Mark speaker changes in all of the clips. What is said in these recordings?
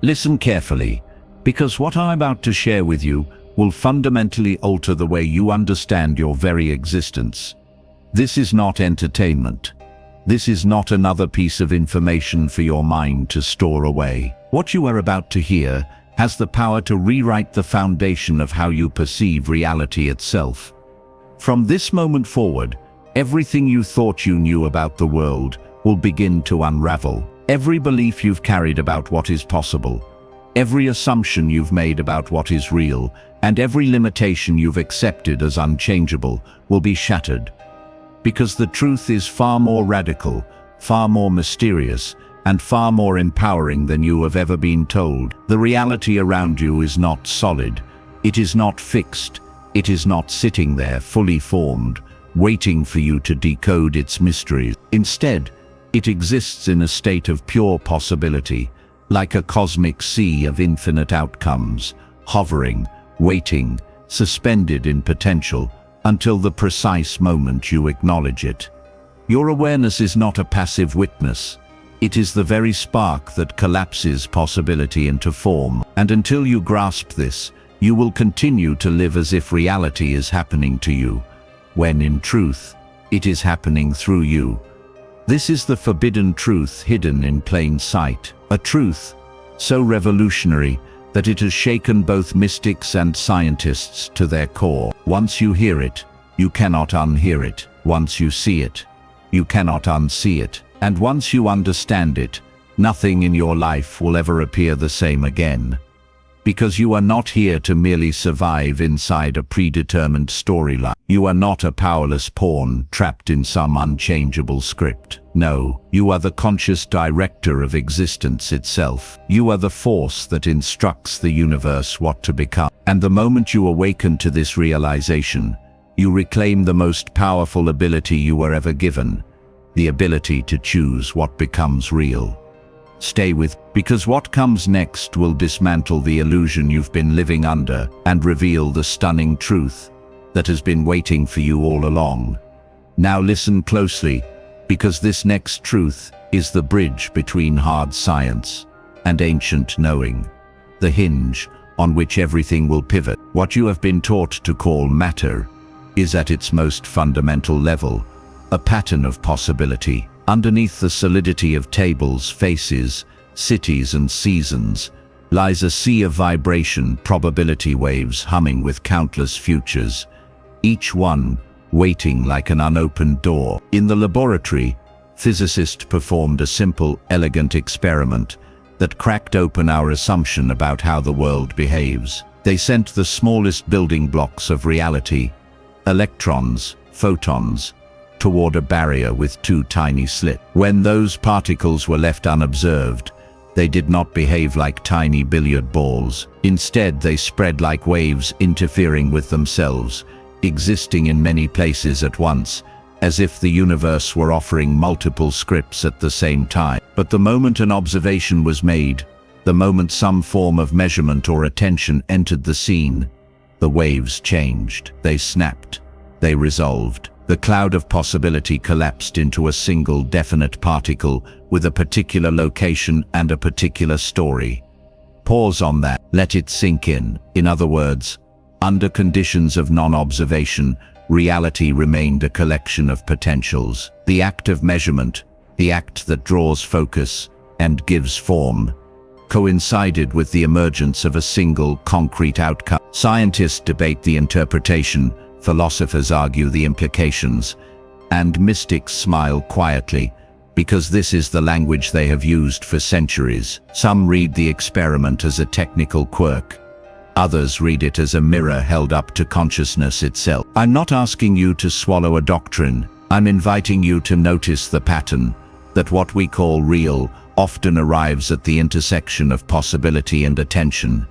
Speaker 1: Listen carefully, because what I'm about to share with you will fundamentally alter the way you understand your very existence. This is not entertainment. This is not another piece of information for your mind to store away. What you are about to hear has the power to rewrite the foundation of how you perceive reality itself. From this moment forward, everything you thought you knew about the world will begin to unravel. Every belief you've carried about what is possible, every assumption you've made about what is real, and every limitation you've accepted as unchangeable will be shattered. Because the truth is far more radical, far more mysterious, and far more empowering than you have ever been told. The reality around you is not solid. It is not fixed. It is not sitting there fully formed, waiting for you to decode its mysteries. Instead, it exists in a state of pure possibility, like a cosmic sea of infinite outcomes, hovering, waiting, suspended in potential, until the precise moment you acknowledge it. Your awareness is not a passive witness. It is the very spark that collapses possibility into form. And until you grasp this, you will continue to live as if reality is happening to you, when in truth, it is happening through you. This is the forbidden truth hidden in plain sight. A truth so revolutionary that it has shaken both mystics and scientists to their core. Once you hear it, you cannot unhear it. Once you see it, you cannot unsee it. And once you understand it, nothing in your life will ever appear the same again. Because you are not here to merely survive inside a predetermined storyline. You are not a powerless pawn trapped in some unchangeable script. No, you are the conscious director of existence itself. You are the force that instructs the universe what to become. And the moment you awaken to this realization, you reclaim the most powerful ability you were ever given, the ability to choose what becomes real. Stay with, because what comes next will dismantle the illusion you've been living under and reveal the stunning truth that has been waiting for you all along. Now listen closely, because this next truth is the bridge between hard science and ancient knowing, the hinge on which everything will pivot. What you have been taught to call matter is at its most fundamental level a pattern of possibility. Underneath the solidity of tables, faces, cities and seasons lies a sea of vibration, probability waves humming with countless futures, each one waiting like an unopened door. In the laboratory, physicists performed a simple, elegant experiment that cracked open our assumption about how the world behaves. They sent the smallest building blocks of reality, electrons, photons, toward a barrier with two tiny slits. When those particles were left unobserved, they did not behave like tiny billiard balls. Instead, they spread like waves, interfering with themselves, existing in many places at once, as if the universe were offering multiple scripts at the same time. But the moment an observation was made, the moment some form of measurement or attention entered the scene, the waves changed. They snapped. They resolved. The cloud of possibility collapsed into a single definite particle with a particular location and a particular story. Pause on that. Let it sink in. In other words, under conditions of non-observation, reality remained a collection of potentials. The act of measurement, the act that draws focus and gives form, coincided with the emergence of a single concrete outcome. Scientists debate the interpretation, philosophers argue the implications, and mystics smile quietly, because this is the language they have used for centuries. Some read the experiment as a technical quirk. Others read it as a mirror held up to consciousness itself. I'm not asking you to swallow a doctrine. I'm inviting you to notice the pattern, that what we call real often arrives at the intersection of possibility and attention.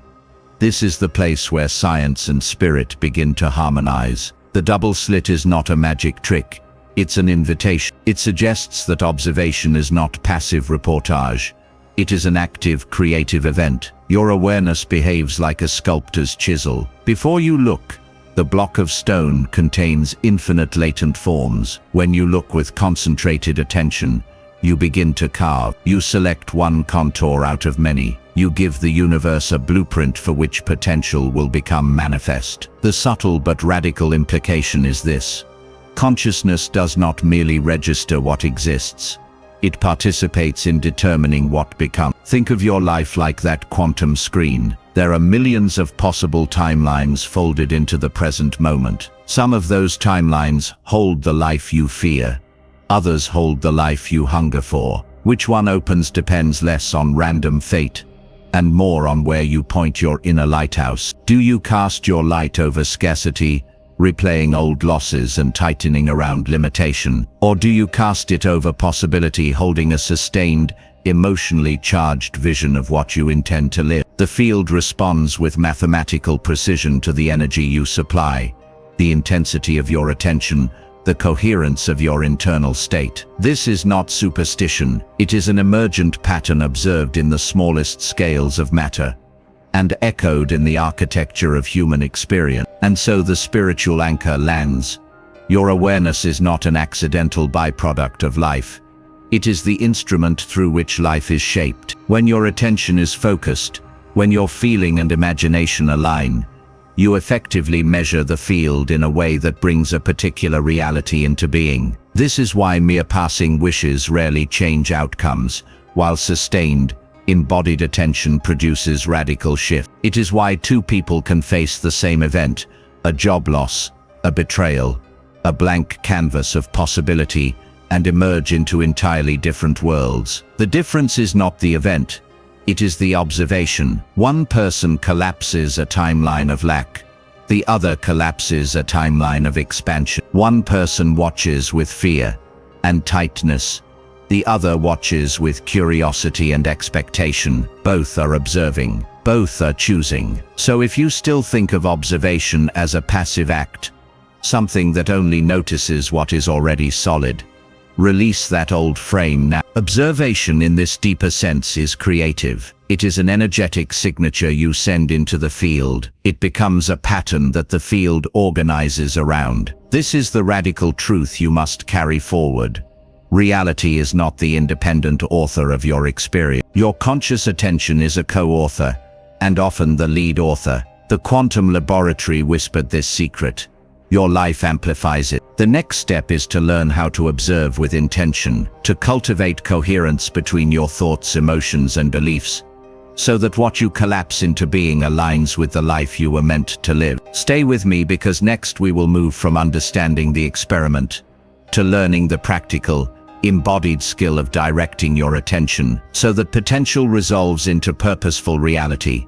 Speaker 1: This is the place where science and spirit begin to harmonize. The double slit is not a magic trick. It's an invitation. It suggests that observation is not passive reportage. It is an active, creative event. Your awareness behaves like a sculptor's chisel. Before you look, the block of stone contains infinite latent forms. When you look with concentrated attention, you begin to carve. You select one contour out of many, You give the universe a blueprint for which potential will become manifest. The subtle but radical implication is this: consciousness does not merely register what exists. It participates in determining what becomes. Think of your life like that quantum screen. There are millions of possible timelines folded into the present moment. Some of those timelines hold the life you fear. Others hold the life you hunger for. Which one opens depends less on random fate and more on where you point your inner lighthouse. Do you cast your light over scarcity, replaying old losses and tightening around limitation? Or do you cast it over possibility, holding a sustained, emotionally charged vision of what you intend to live? The field responds with mathematical precision to the energy you supply, the intensity of your attention, the coherence of your internal state. This is not superstition, it is an emergent pattern observed in the smallest scales of matter, and echoed in the architecture of human experience. And so the spiritual anchor lands. Your awareness is not an accidental byproduct of life. It is the instrument through which life is shaped. When your attention is focused, when your feeling and imagination align, you effectively measure the field in a way that brings a particular reality into being. This is why mere passing wishes rarely change outcomes, while sustained, embodied attention produces radical shift. It is why two people can face the same event, a job loss, a betrayal, a blank canvas of possibility, and emerge into entirely different worlds. The difference is not the event. It is the observation. One person collapses a timeline of lack. The other collapses a timeline of expansion. One person watches with fear and tightness. The other watches with curiosity and expectation. Both are observing. Both are choosing. So if you still think of observation as a passive act, something that only notices what is already solid, release that old frame now. Observation in this deeper sense is creative. It is an energetic signature you send into the field. It becomes a pattern that the field organizes around. This is the radical truth you must carry forward. Reality is not the independent author of your experience. Your conscious attention is a co-author, and often the lead author. The quantum laboratory whispered this secret. Your life amplifies it. The next step is to learn how to observe with intention, to cultivate coherence between your thoughts, emotions, and beliefs, so that what you collapse into being aligns with the life you were meant to live. Stay with me, because next we will move from understanding the experiment to learning the practical, embodied skill of directing your attention so that potential resolves into purposeful reality.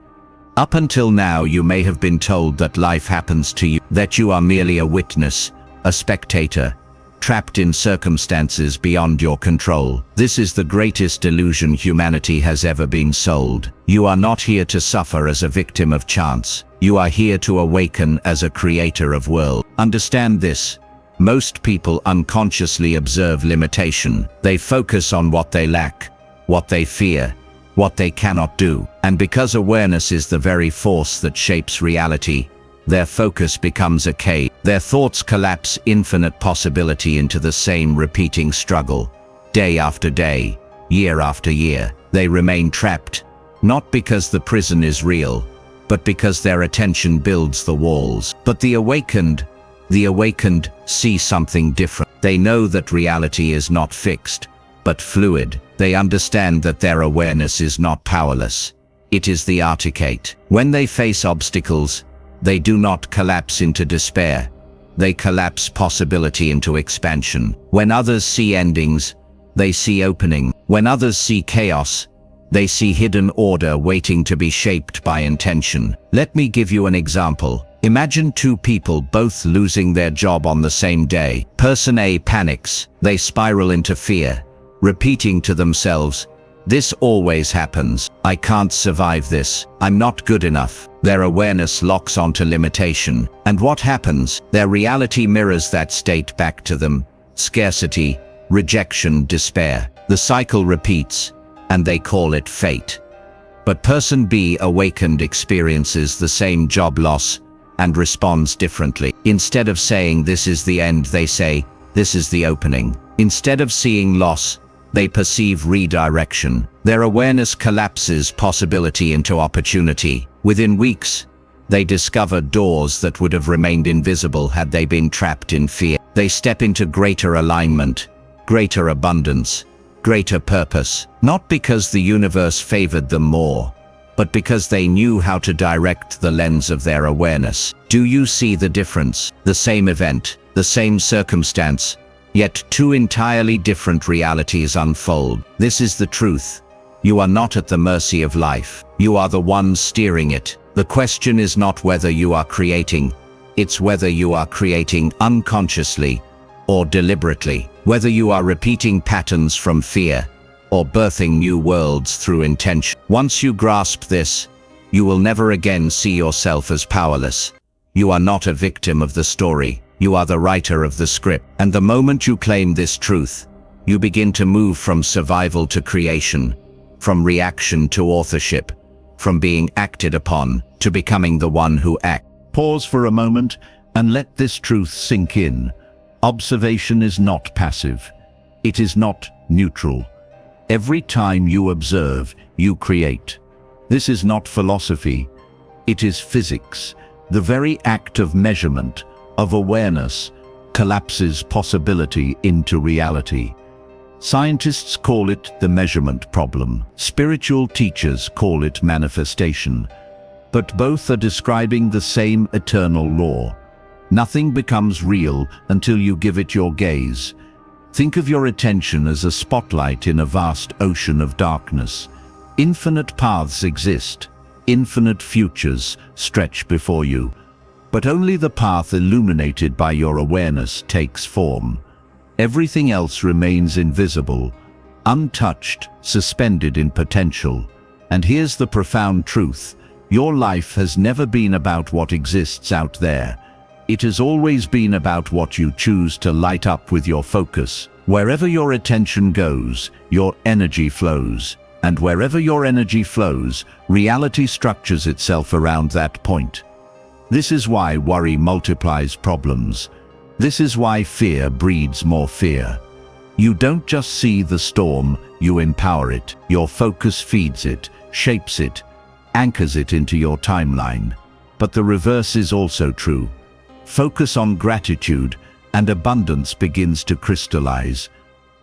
Speaker 1: Up until now, you may have been told that life happens to you, that you are merely a witness, a spectator, trapped in circumstances beyond your control. This is the greatest illusion humanity has ever been sold. You are not here to suffer as a victim of chance. You are here to awaken as a creator of worlds. Understand this. Most people unconsciously observe limitation. They focus on what they lack, what they fear, what they cannot do. And because awareness is the very force that shapes reality, their focus becomes a cage. Their thoughts collapse infinite possibility into the same repeating struggle. Day after day, year after year, they remain trapped, not because the prison is real, but because their attention builds the walls. But the awakened see something different. They know that reality is not fixed, but fluid. They understand that their awareness is not powerless. It is the articulate. When they face obstacles, they do not collapse into despair. They collapse possibility into expansion. When others see endings, they see opening. When others see chaos, they see hidden order waiting to be shaped by intention. Let me give you an example. Imagine two people both losing their job on the same day. Person A panics. They spiral into fear, repeating to themselves, "This always happens. I can't survive this. I'm not good enough." Their awareness locks onto limitation. And what happens? Their reality mirrors that state back to them. Scarcity, rejection, despair. The cycle repeats, and they call it fate. But person B, awakened, experiences the same job loss and responds differently. Instead of saying, "This is the end," they say, "This is the opening." Instead of seeing loss,
Speaker 2: They perceive redirection. Their awareness collapses possibility into opportunity. Within weeks, they discover doors that would have remained invisible had they been trapped in fear. They step into greater alignment, greater abundance, greater purpose, not because the universe favored them more, but because they knew how to direct the lens of their awareness. Do you see the difference? The same event, the same circumstance, yet two entirely different realities unfold. This is the truth. You are not at the mercy of life. You are the one steering it. The question is not whether you are creating, it's whether you are creating unconsciously or deliberately, whether you are repeating patterns from fear or birthing new worlds through intention. Once you grasp this, you will never again see yourself as powerless. You are not a victim of the story. You are the writer of the script. And the moment you claim this truth, you begin to move from survival to creation, from reaction to authorship, from being acted upon to becoming the one who acts.
Speaker 1: Pause for a moment and let this truth sink in. Observation is not passive. It is not neutral. Every time you observe, you create. This is not philosophy. It is physics. The very act of measurement, of awareness, collapses possibility into reality. Scientists call it the measurement problem. Spiritual teachers call it manifestation. But both are describing the same eternal law. Nothing becomes real until you give it your gaze. Think of your attention as a spotlight in a vast ocean of darkness. Infinite paths exist. Infinite futures stretch before you. But only the path illuminated by your awareness takes form. Everything else remains invisible, untouched, suspended in potential. And here's the profound truth. Your life has never been about what exists out there. It has always been about what you choose to light up with your focus. Wherever your attention goes, your energy flows. And wherever your energy flows, reality structures itself around that point. This is why worry multiplies problems. This is why fear breeds more fear. You don't just see the storm, you empower it. Your focus feeds it, shapes it, anchors it into your timeline. But the reverse is also true. Focus on gratitude, and abundance begins to crystallize.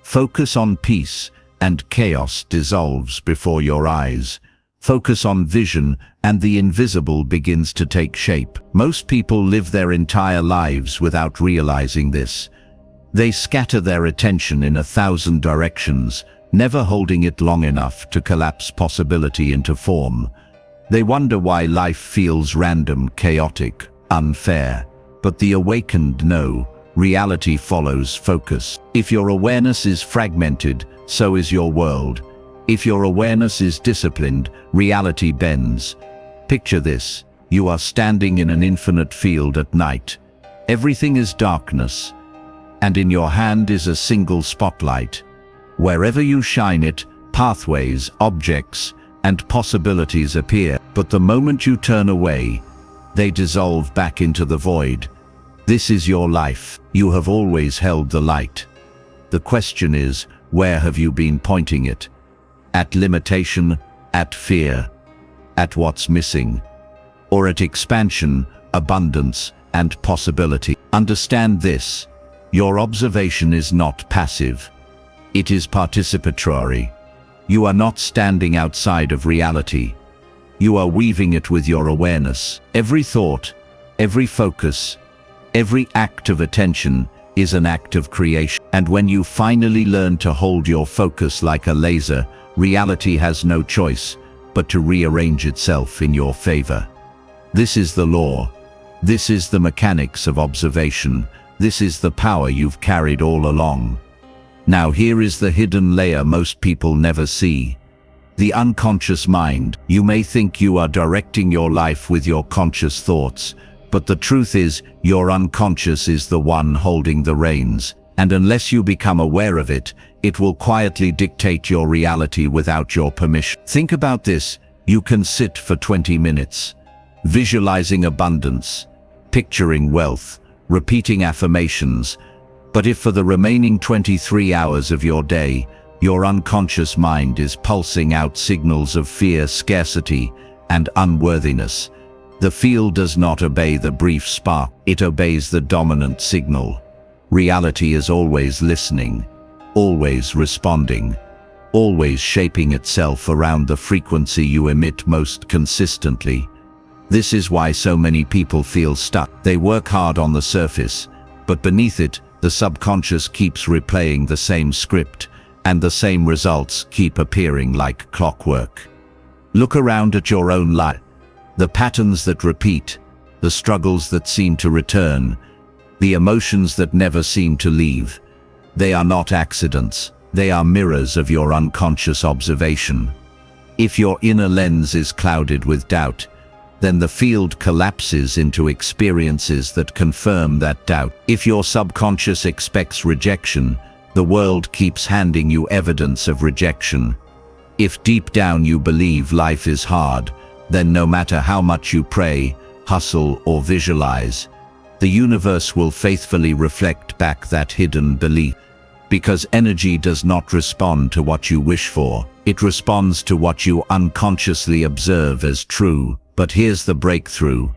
Speaker 1: Focus on peace, and chaos dissolves before your eyes. Focus on vision, and the invisible begins to take shape. Most people live their entire lives without realizing this. They scatter their attention in 1,000 directions, never holding it long enough to collapse possibility into form. They wonder why life feels random, chaotic, unfair. But the awakened know, reality follows focus. If your awareness is fragmented, so is your world. If your awareness is disciplined, reality bends. Picture this. You are standing in an infinite field at night. Everything is darkness, and in your hand is a single spotlight. Wherever you shine it, pathways, objects, and possibilities appear. But the moment you turn away, they dissolve back into the void. This is your life. You have always held the light. The question is, where have you been pointing it? At limitation, at fear, at what's missing, or at expansion, abundance, and possibility. Understand this. Your observation is not passive. It is participatory. You are not standing outside of reality. You are weaving it with your awareness. Every thought, every focus, every act of attention is an act of creation. And when you finally learn to hold your focus like a laser, reality has no choice but to rearrange itself in your favor. This is the law. This is the mechanics of observation. This is the power you've carried all along. Now here is the hidden layer most people never see. The unconscious mind. You may think you are directing your life with your conscious thoughts, but the truth is, your unconscious is the one holding the reins. And unless you become aware of it, it will quietly dictate your reality without your permission. Think about this. You can sit for 20 minutes, visualizing abundance, picturing wealth, repeating affirmations. But if for the remaining 23 hours of your day, Your unconscious mind is pulsing out signals of fear, scarcity, and unworthiness. The field does not obey the brief spark, it obeys the dominant signal. Reality is always listening, always responding, always shaping itself around the frequency you emit most consistently. This is why so many people feel stuck. They work hard on the surface, but beneath it, the subconscious keeps replaying the same script, and the same results keep appearing like clockwork. Look around at your own life. The patterns that repeat, the struggles that seem to return, the emotions that never seem to leave. They are not accidents, they are mirrors of your unconscious observation. If your inner lens is clouded with doubt, then the field collapses into experiences that confirm that doubt. If your subconscious expects rejection, the world keeps handing you evidence of rejection. If deep down you believe life is hard, then no matter how much you pray, hustle, or visualize, the universe will faithfully reflect back that hidden belief. Because energy does not respond to what you wish for, it responds to what you unconsciously observe as true. But here's the breakthrough.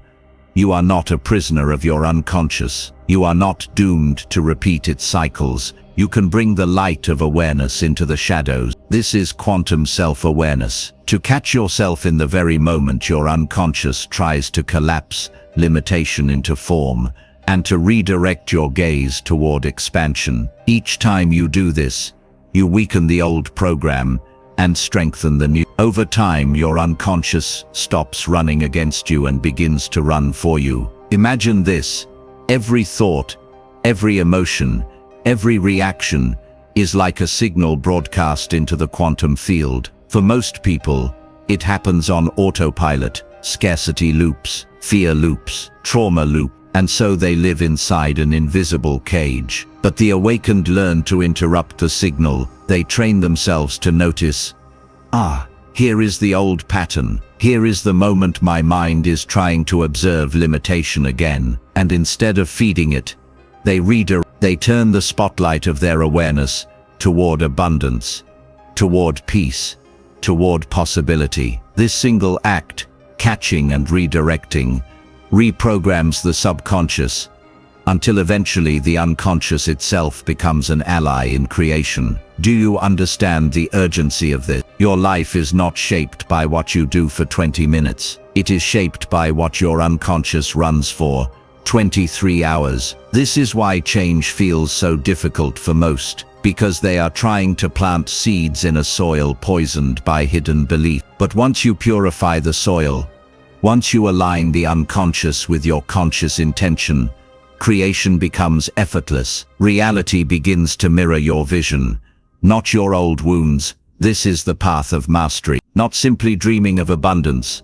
Speaker 1: You are not a prisoner of your unconscious. You are not doomed to repeat its cycles. You can bring the light of awareness into the shadows. This is quantum self-awareness. To catch yourself in the very moment your unconscious tries to collapse limitation into form, and to redirect your gaze toward expansion. Each time you do this, you weaken the old program and strengthen the new. Over time, your unconscious stops running against you and begins to run for you. Imagine this: every thought, every emotion, every reaction is like a signal broadcast into the quantum field. For most people, it happens on autopilot, scarcity loops, fear loops, trauma loop, and so they live inside an invisible cage. But the awakened learn to interrupt the signal. They train themselves to notice, here is the old pattern. Here is the moment my mind is trying to observe limitation again. And instead of feeding it, they turn the spotlight of their awareness toward abundance, toward peace, toward possibility. This single act, catching and redirecting, reprograms the subconscious until eventually the unconscious itself becomes an ally in creation. Do you understand the urgency of this? Your life is not shaped by what you do for 20 minutes. It is shaped by what your unconscious runs for 23 hours. This is why change feels so difficult for most, because they are trying to plant seeds in a soil poisoned by hidden belief. But once you purify the soil, once you align the unconscious with your conscious intention, creation becomes effortless. Reality begins to mirror your vision, not your old wounds. This is the path of mastery. Not simply dreaming of abundance,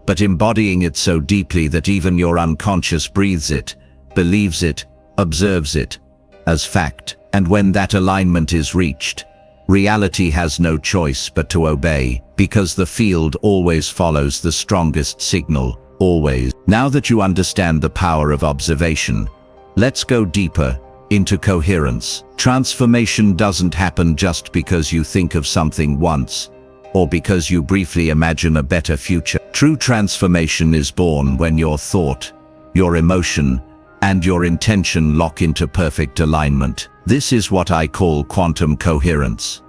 Speaker 1: but embodying it so deeply that even your unconscious breathes it, believes it, observes it as fact. And when that alignment is reached, reality has no choice but to obey, because the field always follows the strongest signal, always. Now that you understand the power of observation, let's go deeper into coherence. Transformation doesn't happen just because you think of something once, or because you briefly imagine a better future. True transformation is born when your thought, your emotion, and your intention lock into perfect alignment. This is what I call quantum coherence.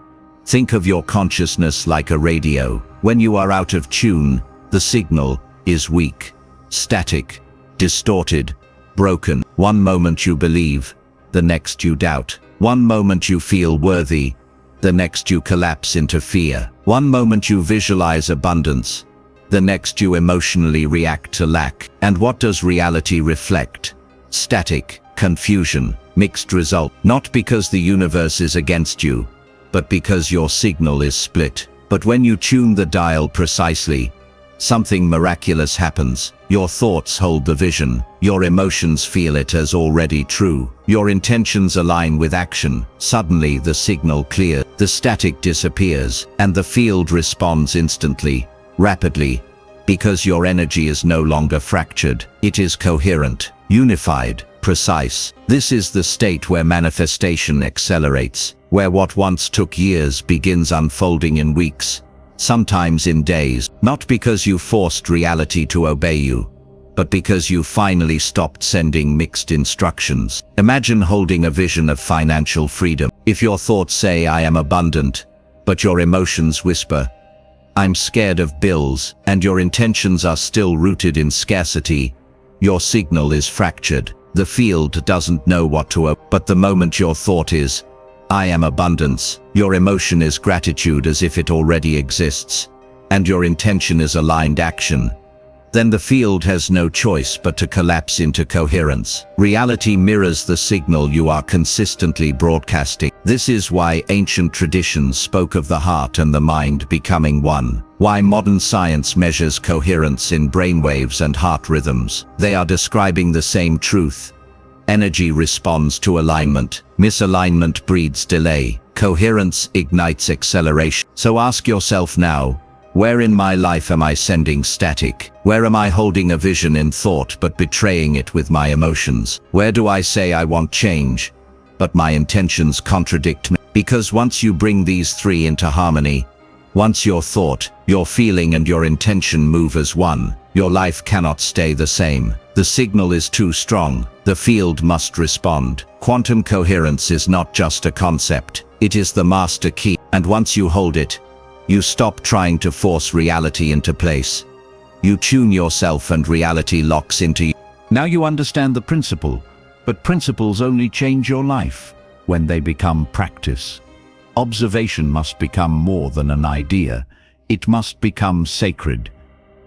Speaker 1: Think of your consciousness like a radio. When you are out of tune, the signal is weak, static, distorted, broken. One moment you believe, the next you doubt. One moment you feel worthy, the next you collapse into fear. One moment you visualize abundance, the next you emotionally react to lack. And what does reality reflect? Static, confusion, mixed result. Not because the universe is against you, but because your signal is split. But when you tune the dial precisely, something miraculous happens. Your thoughts hold the vision. Your emotions feel it as already true. Your intentions align with action. Suddenly the signal clears, the static disappears, and the field responds instantly, rapidly, because your energy is no longer fractured. It is coherent, unified.
Speaker 2: precise. This is the state where manifestation accelerates, where what once took years begins unfolding in weeks, sometimes in days, not because you forced reality to obey you, but because you finally stopped sending mixed instructions. Imagine holding a vision of financial freedom. If your thoughts say, "I am abundant," but your emotions whisper, "I'm scared of bills," and your intentions are still rooted in scarcity, your signal is fractured. The field doesn't know what to do, but the moment your thought is, "I am abundance," your emotion is gratitude as if it already exists, and your intention is aligned action, then the field has no choice but to collapse into coherence. Reality mirrors the signal you are consistently broadcasting. This is why ancient traditions spoke of the heart and the mind becoming one. Why modern science measures coherence in brainwaves and heart rhythms. They are describing the same truth. Energy responds to alignment. Misalignment breeds delay. Coherence ignites acceleration. So ask yourself now, where in my life am I sending static? Where am I holding a vision in thought but betraying it with my emotions? Where do I say I want change, but my intentions contradict me? Because once you bring these three into harmony, once your thought, your feeling and your intention move as one, your life cannot stay the same. The signal is too strong. The field must respond. Quantum coherence is not just a concept. It is the master key. And once you hold it, you stop trying to force reality into place. You tune yourself and reality locks into you.
Speaker 1: Now you understand the principle, but principles only change your life when they become practice. Observation must become more than an idea. It must become sacred.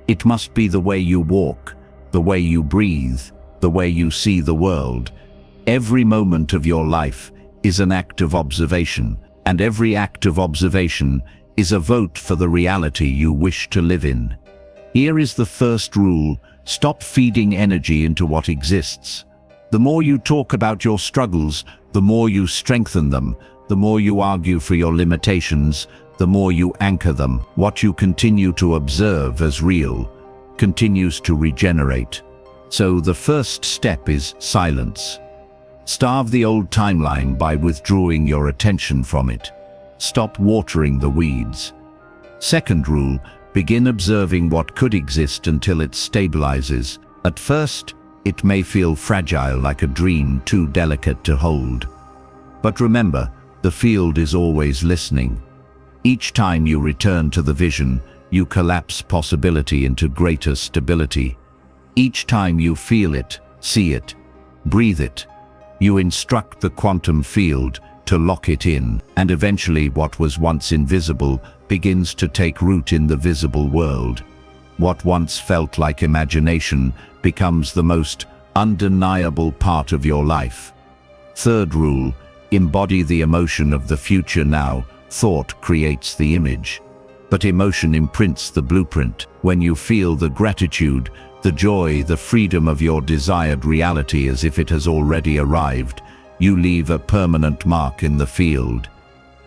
Speaker 1: It must be the way you walk, the way you breathe, the way you see the world. Every moment of your life is an act of observation, and every act of observation is a vote for the reality you wish to live in. Here is the first rule: stop feeding energy into what exists. The more you talk about your struggles, the more you strengthen them. The more you argue for your limitations, the more you anchor them. What you continue to observe as real continues to regenerate. So the first step is silence. Starve the old timeline by withdrawing your attention from it. Stop watering the weeds. Second rule, begin observing what could exist until it stabilizes. At first, it may feel fragile, like a dream too delicate to hold. But remember, the field is always listening. Each time you return to the vision, you collapse possibility into greater stability. Each time you feel it, see it, breathe it, you instruct the quantum field to lock it in, and eventually what was once invisible begins to take root in the visible world. What once felt like imagination becomes the most undeniable part of your life. Third rule, embody the emotion of the future now. Thought creates the image, but emotion imprints the blueprint. When you feel the gratitude, the joy, the freedom of your desired reality as if it has already arrived, you leave a permanent mark in the field.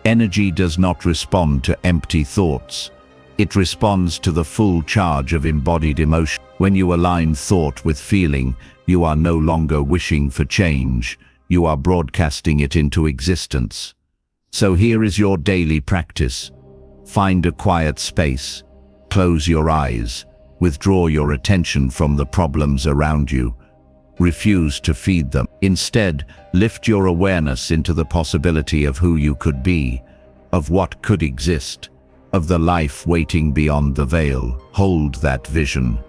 Speaker 1: Energy does not respond to empty thoughts. It responds to the full charge of embodied emotion. When you align thought with feeling, you are no longer wishing for change. You are broadcasting it into existence. So here is your daily practice. Find a quiet space. Close your eyes. Withdraw your attention from the problems around you. Refuse to feed them. Instead, lift your awareness into the possibility of who you could be, of what could exist, of the life waiting beyond the veil. Hold that vision.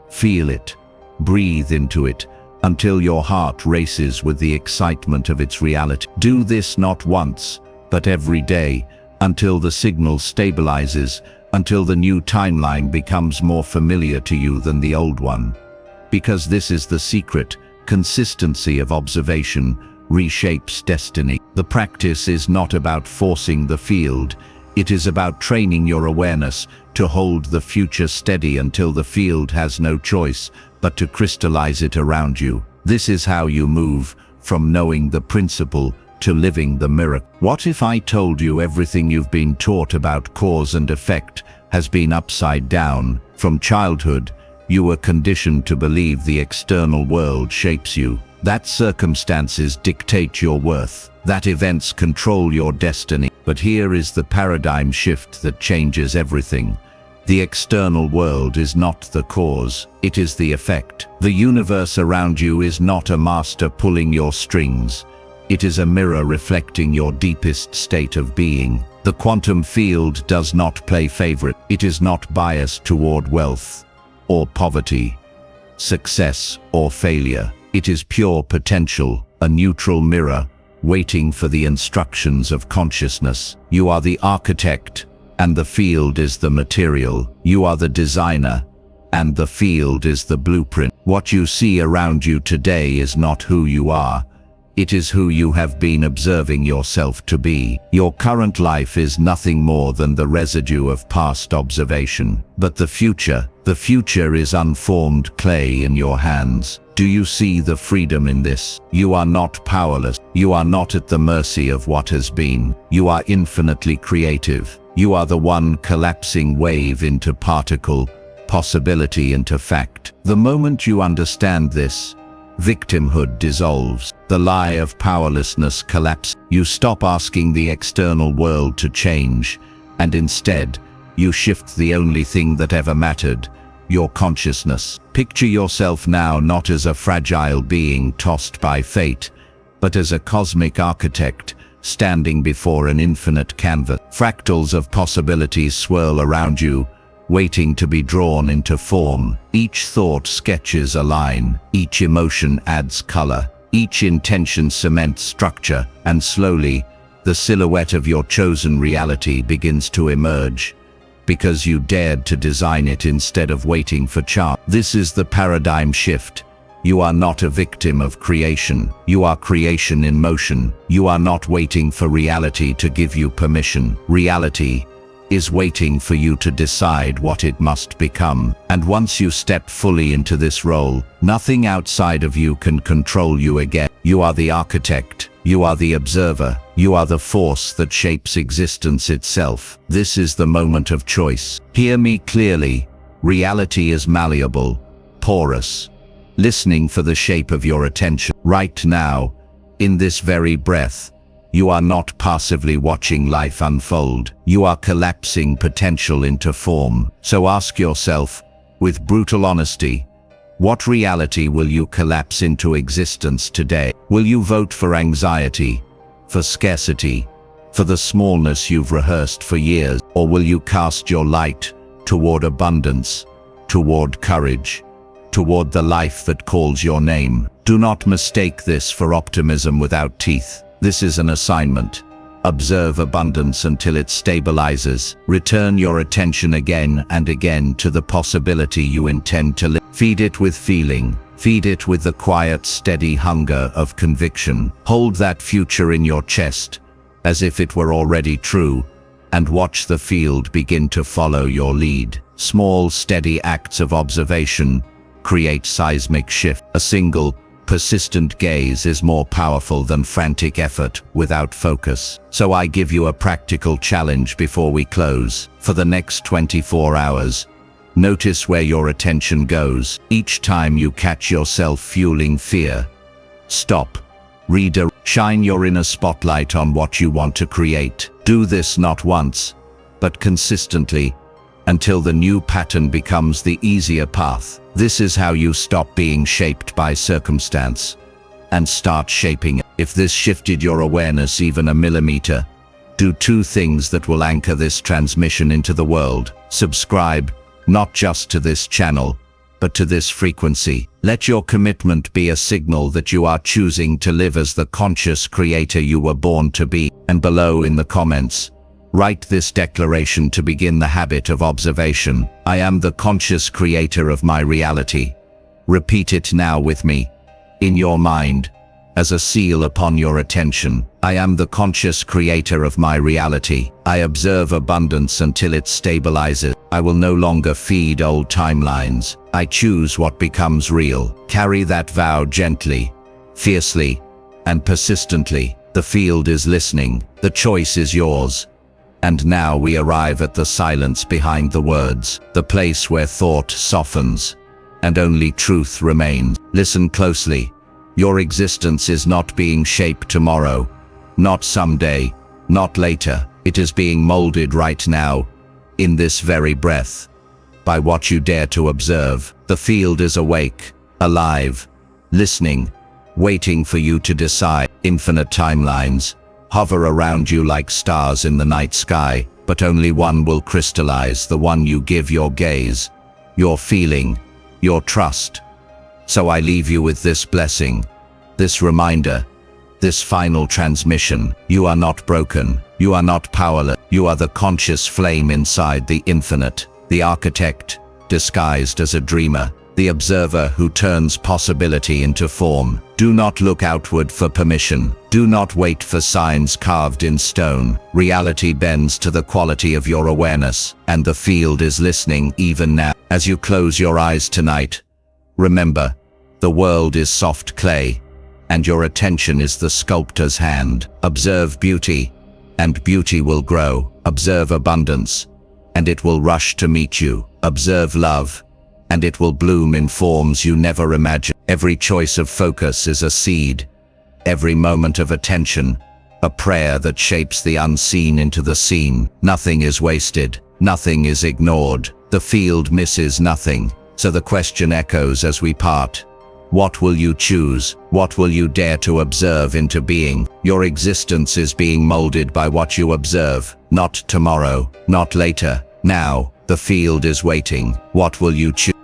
Speaker 1: Feel it. Breathe into it until your heart races with the excitement of its reality. Do this not once, but every day, until the signal stabilizes, until the new timeline becomes more familiar to you than the old one. Because this is the secret: consistency of observation reshapes destiny. The practice is not about forcing the field. It is about training your awareness to hold the future steady until the field has no choice but to crystallize it around you. This is how you move from knowing the principle to living the miracle. What if I told you everything you've been taught about cause and effect has been upside down? From childhood, You were conditioned to believe the external world shapes you, that circumstances dictate your worth, that events control your destiny. But here is the paradigm shift that changes everything. The external world is not the cause, it is the effect. The universe around you is not a master pulling your strings. It is a mirror reflecting your deepest state of being. The quantum field does not play favorite. It is not biased toward wealth or poverty, success or failure. It is pure potential, a neutral mirror, waiting for the instructions of consciousness. You are the architect, and the field is the material. You are the designer, and the field is the blueprint. What you see around you today is not who you are. It is who you have been observing yourself to be. Your current life is nothing more than the residue of past observation. But the future is unformed clay in your hands. Do you see the freedom in this? You are not powerless. You are not at the mercy of what has been. You are infinitely creative. You are the one collapsing wave into particle, possibility into fact. The moment you understand this, victimhood dissolves. The lie of powerlessness collapses. You stop asking the external world to change, and instead, you shift the only thing that ever mattered, your consciousness. Picture yourself now not as a fragile being tossed by fate, but as a cosmic architect standing before an infinite canvas. Fractals of possibilities swirl around you, waiting to be drawn into form. Each thought sketches a line, each emotion adds color, each intention cements structure, and slowly, the silhouette of your chosen reality begins to emerge, because you dared to design it instead of waiting for chance. This is the paradigm shift. You are not a victim of creation. You are creation in motion. You are not waiting for reality to give you permission. Reality is waiting for you to decide what it must become. And once you step fully into this role, nothing outside of you can control you again. You are the architect. You are the observer. You are the force that shapes existence itself. This is the moment of choice. Hear me clearly. Reality is malleable, porous, listening for the shape of your attention. Right now, in this very breath, you are not passively watching life unfold. You are collapsing potential into form. So ask yourself, with brutal honesty, what reality will you collapse into existence today? Will you vote for anxiety, for scarcity, for the smallness you've rehearsed for years? Or will you cast your light toward abundance, toward courage, toward the life that calls your name? Do not mistake this for optimism without teeth. This is an assignment. Observe abundance until it stabilizes. Return your attention again and again to the possibility you intend to live. Feed it with feeling. Feed it with the quiet, steady hunger of conviction. Hold that future in your chest, as if it were already true, and watch the field begin to follow your lead. Small, steady acts of observation create seismic shift. A single, persistent gaze is more powerful than frantic effort without focus. So I give you a practical challenge before we close. For the next 24 hours, notice where your attention goes. Each time you catch yourself fueling fear, stop, redirect, shine your inner spotlight on what you want to create. Do this not once, but consistently, until the new pattern becomes the easier path. This is how you stop being shaped by circumstance and start shaping it. If this shifted your awareness even a millimeter, do two things that will anchor this transmission into the world. Subscribe, not just to this channel, but to this frequency. Let your commitment be a signal that you are choosing to live as the conscious creator you were born to be. And below in the comments, write this declaration to begin the habit of observation. I am the conscious creator of my reality. Repeat it now with me, in your mind, as a seal upon your attention. I am the conscious creator of my reality. I observe abundance until it stabilizes. I will no longer feed old timelines. I choose what becomes real. Carry that vow gently, fiercely, and persistently. The field is listening. The choice is yours. And now we arrive at the silence behind the words, the place where thought softens,
Speaker 2: and only truth remains. Listen closely. Your existence is not being shaped tomorrow, not someday, not later. It is being molded right now, in this very breath, by what you dare to observe. The field is awake, alive, listening, waiting for you to decide. Infinite timelines hover around you like stars in the night sky, but only one will crystallize, the one you give your gaze, your feeling, your trust. So I leave you with this blessing, this reminder, this final transmission. You are not broken, you are not powerless, you are the conscious flame inside the infinite, the architect disguised as a dreamer, the observer who turns possibility into form. Do not look outward for permission. Do not wait for signs carved in stone. Reality bends to the quality of your awareness, and the field is listening even now. As you close your eyes tonight, remember, the world is soft clay, and your attention is the sculptor's hand. Observe beauty, and beauty will grow. Observe abundance, and it will rush to meet you. Observe love, and it will bloom in forms you never imagined. Every choice of focus is a seed. Every moment of attention, a prayer that shapes the unseen into the seen. Nothing is wasted. Nothing is ignored. The field misses nothing. So the question echoes as we part. What will you choose? What will you dare to observe into being? Your existence is being molded by what you observe. Not tomorrow, not later. Now, the field is waiting. What will you choose?